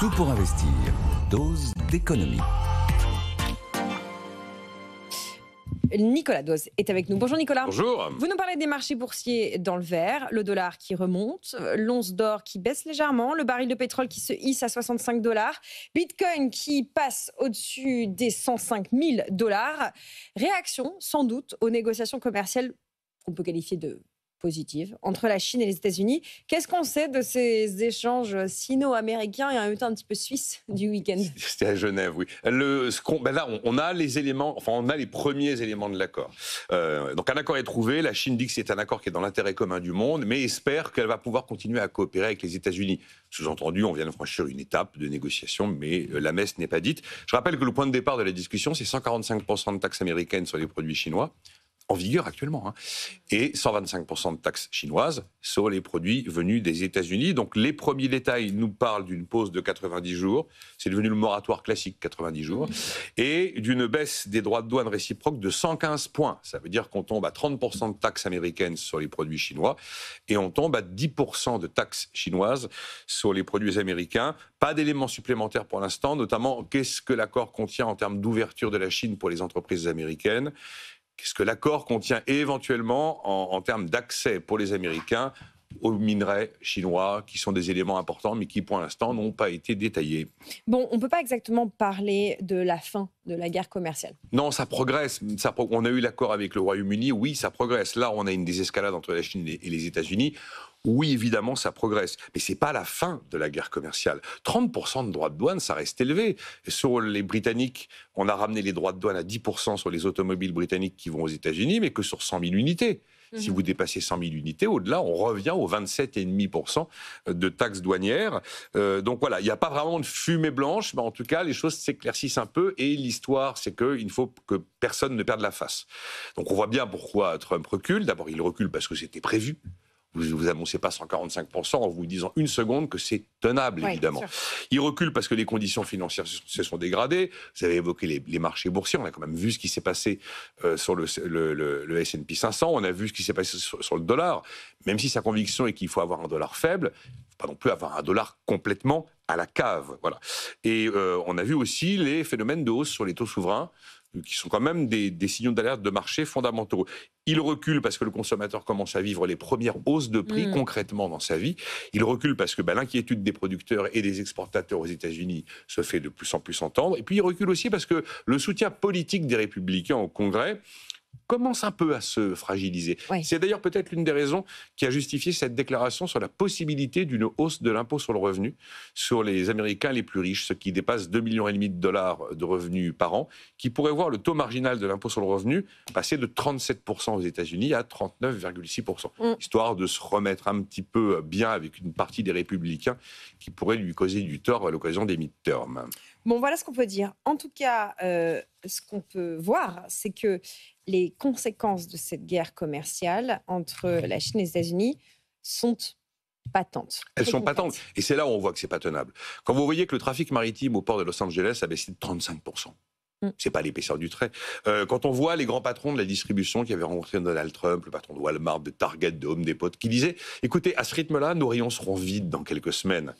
Tout pour investir. Dose d'économie. Nicolas Dose est avec nous. Bonjour Nicolas. Bonjour. Vous nous parlez des marchés boursiers dans le vert, le dollar qui remonte, l'once d'or qui baisse légèrement, le baril de pétrole qui se hisse à 65 $, Bitcoin qui passe au-dessus des 105 000 $. Réaction sans doute aux négociations commerciales qu'on peut qualifier de positives entre la Chine et les États-Unis. Qu'est-ce qu'on sait de ces échanges sino-américains et en même temps un petit peu suisses du week-end? C'était à Genève, oui. Là, on a les éléments, enfin, on a les premiers éléments de l'accord. Donc, un accord est trouvé. La Chine dit que c'est un accord qui est dans l'intérêt commun du monde, mais espère qu'elle va pouvoir continuer à coopérer avec les États-Unis. Sous-entendu, on vient de franchir une étape de négociation, mais la messe n'est pas dite. Je rappelle que le point de départ de la discussion, c'est 145% de taxes américaines sur les produits chinois, en vigueur actuellement, et 125% de taxes chinoises sur les produits venus des États-Unis. Donc les premiers détails nous parlent d'une pause de 90 jours, c'est devenu le moratoire classique, 90 jours, et d'une baisse des droits de douane réciproques de 115 points. Ça veut dire qu'on tombe à 30% de taxes américaines sur les produits chinois, et on tombe à 10% de taxes chinoises sur les produits américains. Pas d'éléments supplémentaires pour l'instant, notamment qu'est-ce que l'accord contient en termes d'ouverture de la Chine pour les entreprises américaines. Qu'est-ce que l'accord contient éventuellement en termes d'accès pour les Américains aux minerais chinois, qui sont des éléments importants, mais qui, pour l'instant, n'ont pas été détaillés. Bon, on ne peut pas exactement parler de la fin de la guerre commerciale. Non, ça progresse. On a eu l'accord avec le Royaume-Uni, oui, ça progresse. Là, on a une désescalade entre la Chine et les États-Unis. Oui, évidemment, ça progresse. Mais ce n'est pas la fin de la guerre commerciale. 30% de droits de douane, ça reste élevé. Sur les Britanniques, on a ramené les droits de douane à 10% sur les automobiles britanniques qui vont aux États-Unis, mais que sur 100 000 unités. Si vous dépassez 100 000 unités, au-delà, on revient aux 27,5% de taxes douanières. Donc voilà, il n'y a pas vraiment de fumée blanche, mais en tout cas, les choses s'éclaircissent un peu. Et l'histoire, c'est qu'il faut que personne ne perde la face. Donc on voit bien pourquoi Trump recule. D'abord, il recule parce que c'était prévu. Vous annoncez pas 145% en vous disant une seconde que c'est tenable, évidemment. Il recule parce que les conditions financières se sont dégradées. Vous avez évoqué les marchés boursiers. On a quand même vu ce qui s'est passé sur le S&P 500. On a vu ce qui s'est passé sur le dollar. Même si sa conviction est qu'il faut avoir un dollar faible, il ne faut pas non plus avoir un dollar complètement à la cave. Voilà. Et on a vu aussi les phénomènes de hausse sur les taux souverains, qui sont quand même des signaux d'alerte de marché fondamentaux. Il recule parce que le consommateur commence à vivre les premières hausses de prix concrètement dans sa vie. Il recule parce que l'inquiétude des producteurs et des exportateurs aux États-Unis se fait de plus en plus entendre. Et puis il recule aussi parce que le soutien politique des Républicains au Congrès commence un peu à se fragiliser. Oui. C'est d'ailleurs peut-être l'une des raisons qui a justifié cette déclaration sur la possibilité d'une hausse de l'impôt sur le revenu sur les Américains les plus riches, ceux qui dépassent 2,5 millions de revenus par an, qui pourraient voir le taux marginal de l'impôt sur le revenu passer de 37% aux États-Unis à 39,6%, histoire de se remettre un petit peu bien avec une partie des Républicains qui pourrait lui causer du tort à l'occasion des midterms. Bon, voilà ce qu'on peut dire. En tout cas, ce qu'on peut voir, c'est que les conséquences de cette guerre commerciale entre la Chine et les États-Unis sont patentes. Elles sont patentes. Et c'est là où on voit que c'est pas tenable. Quand vous voyez que le trafic maritime au port de Los Angeles a baissé de 35%. C'est pas l'épaisseur du trait. Quand on voit les grands patrons de la distribution qui avaient rencontré Donald Trump, le patron de Walmart, de Target, de Home Depot, qui disaient « Écoutez, à ce rythme-là, nos rayons seront vides dans quelques semaines. »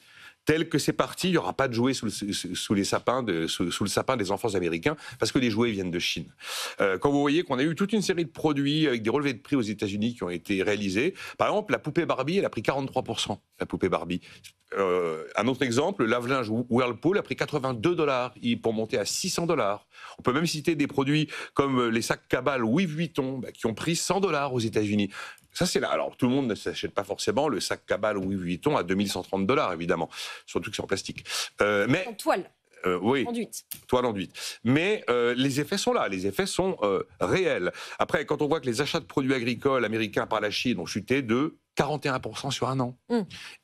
Tel que c'est parti, il n'y aura pas de jouets sous le sapin des enfants américains parce que les jouets viennent de Chine. Quand vous voyez qu'on a eu toute une série de produits avec des relevés de prix aux États-Unis qui ont été réalisés, par exemple, la poupée Barbie, elle a pris 43%, la poupée Barbie. Un autre exemple, le lave-linge Whirlpool a pris $82 pour monter à $600. On peut même citer des produits comme les sacs Cabal Louis Vuitton qui ont pris $100 aux États-Unis. Ça, c'est là. Alors, tout le monde ne s'achète pas forcément le sac Cabal Louis Vuitton à $2130, évidemment. Surtout que c'est en plastique. Mais en toile. Oui, enduite. Toile enduite. Mais les effets sont là, les effets sont réels. Après, quand on voit que les achats de produits agricoles américains par la Chine ont chuté de 41% sur un an.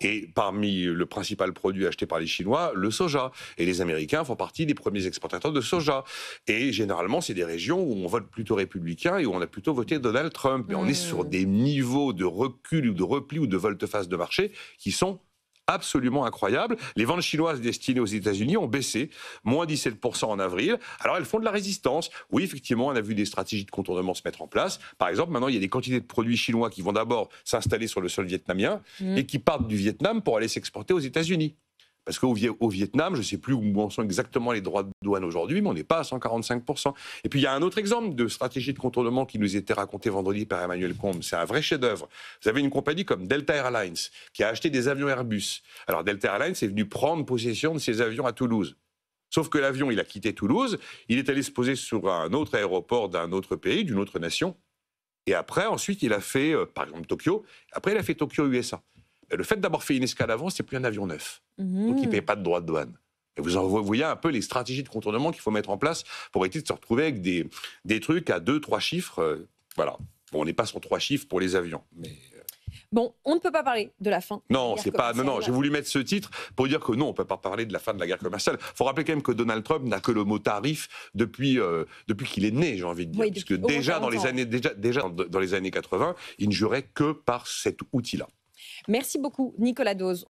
Et parmi le principal produit acheté par les Chinois, le soja. Et les Américains font partie des premiers exportateurs de soja. Et généralement, c'est des régions où on vote plutôt républicain et où on a plutôt voté Donald Trump. Mais on est sur des niveaux de recul ou de repli ou de volte-face de marché qui sont absolument incroyable. Les ventes chinoises destinées aux États-Unis ont baissé, moins 17% en avril. Alors elles font de la résistance. Oui, effectivement, on a vu des stratégies de contournement se mettre en place. Par exemple, maintenant, il y a des quantités de produits chinois qui vont d'abord s'installer sur le sol vietnamien et qui partent du Vietnam pour aller s'exporter aux États-Unis. Parce qu'au Vietnam, je ne sais plus où en sont exactement les droits de douane aujourd'hui, mais on n'est pas à 145%. Et puis il y a un autre exemple de stratégie de contournement qui nous était raconté vendredi par Emmanuel Combes. C'est un vrai chef-d'œuvre. Vous avez une compagnie comme Delta Airlines qui a acheté des avions Airbus. Alors Delta Airlines est venu prendre possession de ces avions à Toulouse. Sauf que l'avion, il a quitté Toulouse, il est allé se poser sur un autre aéroport d'un autre pays, d'une autre nation. Et après, ensuite, il a fait, par exemple, Tokyo. Après, il a fait Tokyo, USA. Le fait d'avoir fait une escale avant, c'est plus un avion neuf. Donc, il ne paye pas de droits de douane. Et vous voyez un peu les stratégies de contournement qu'il faut mettre en place pour éviter de se retrouver avec des trucs à 2-3 chiffres. Voilà. Bon, on n'est pas sur 3 chiffres pour les avions. Mais... Bon, on ne peut pas parler de la fin. Non, c'est pas. Non, j'ai voulu mettre ce titre pour dire que non, on ne peut pas parler de la fin de la guerre commerciale. Il faut rappeler quand même que Donald Trump n'a que le mot tarif depuis qu'il est né, j'ai envie de dire. Oui, puisque déjà dans les années 80, il ne jurait que par cet outil-là. Merci beaucoup, Nicolas Dose.